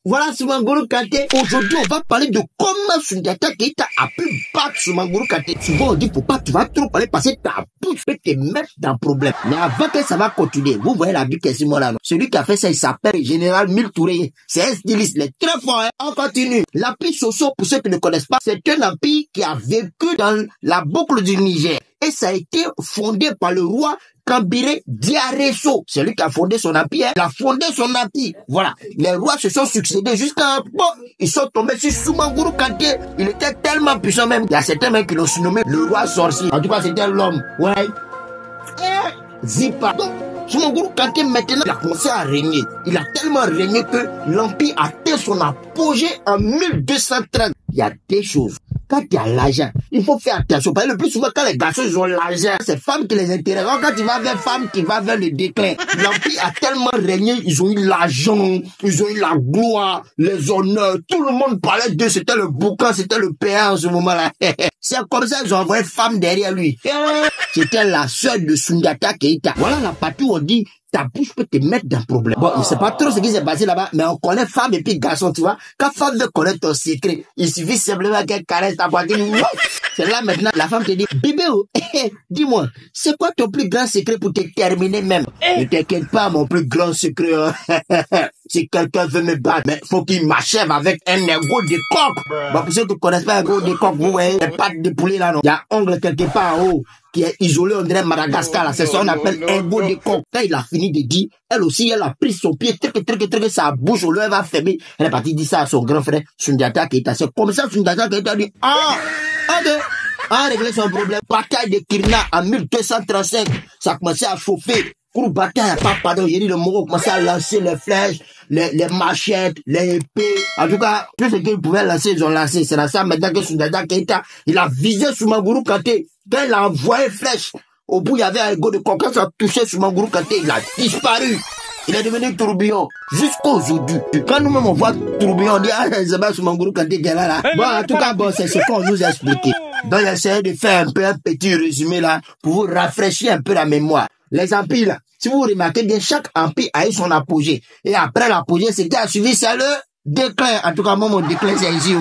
Voilà Soumangoro Kanté. Aujourd'hui, on va parler de comment Soundiata Keita a pu battre Soumangoro Kanté. Souvent, on dit, faut pas, tu vas trop parler parce que ta bouche peut te mettre dans le problème. Mais avant que ça va continuer, vous voyez la bille quasiment là, non? Celui qui a fait ça, il s'appelle Général Mille Touré. C'est un styliste, il est très fort, hein. On continue. L'Empire Soso, pour ceux qui ne connaissent pas, c'est un empire qui a vécu dans la boucle du Niger. Et ça a été fondé par le roi Kambiré Diaresso. C'est lui qui a fondé son empire. Il a fondé son empire. Voilà. Les rois se sont succédés jusqu'à un bon. Ils sont tombés sur Soumangoro Kanté. Il était tellement puissant même. Il y a certains mecs qui l'ont surnommé le roi sorcier. En tout cas, c'était l'homme. Ouais. Zipa. Donc, Soumangoro Kanté maintenant, il a commencé à régner. Il a tellement régné que l'empire a atteint son apogée en 1230. Il y a des choses. Quand il y a l'argent, il faut faire attention. Parce que le plus souvent, quand les garçons ils ont l'argent, c'est femmes qui les intéressent. Alors, quand tu vas vers femme, tu vas vers le déclin. L'empire a tellement régné, ils ont eu l'argent, ils ont eu la gloire, les honneurs. Tout le monde parlait d'eux. C'était le boucan, c'était le père en ce moment-là. C'est comme ça qu'ils ont envoyé femme derrière lui. C'était la sœur de Soundiata Keita. Voilà la partie où on dit ta bouche peut te mettre dans le problème. Bon, je sais pas trop ce qui s'est passé là-bas, mais on connaît femme et puis garçon, tu vois. Quand femme veut connaître ton secret, il suffit simplement qu'elle caresse ta poitrine. C'est là maintenant, la femme te dit, bébé, dis-moi, c'est quoi ton plus grand secret pour te terminer même? Ne t'inquiète pas, mon plus grand secret. Si quelqu'un veut me battre, mais faut qu'il m'achève avec un ego de coq. Bon, pour ceux qui ne connaissent pas un ego de coq, vous voyez, les pattes de poulet là, non. Il y a un ongle quelque part en haut qui est isolé, on dirait Madagascar, là. C'est ça qu'on appelle un ego de coq. Quand il a fini de dire, elle aussi, elle a pris son pied, sa bouche, au lieu, elle va fermer. Elle est partie dire ça à son grand frère, Soundiata Keita. C'est comme ça, Soundiata Keita dit, ok. A réglé son problème. Bataille de Kirna en 1235. Ça a commencé à chauffer. Pour bataille, pas pardon, j'ai dit le Moro commençait à lancer les flèches, les machettes, les épées. En tout cas, tout ce qu'ils pouvaient lancer, ils ont lancé. C'est là ça maintenant que Soundiata Keita, il a visé Soumangoro Kanté. Quand il a envoyé flèche, au bout il y avait un ego de coquin, ça a touché Soumangoro Kanté, il a disparu. Il est devenu tourbillon jusqu'aujourd'hui. Quand nous-mêmes on voit tourbillon, on dit, c'est pas Soumangoro Kanté qui est là. Bon, en tout cas, bon, c'est ce qu'on nous a expliqué. Donc, j'essaie de faire un peu un petit résumé là, pour vous rafraîchir un peu la mémoire. Les empires là, si vous remarquez bien, chaque empire a eu son apogée. Et après l'apogée, ce qui a suivi, c'est le déclin. En tout cas, moi, mon déclin, c'est ici.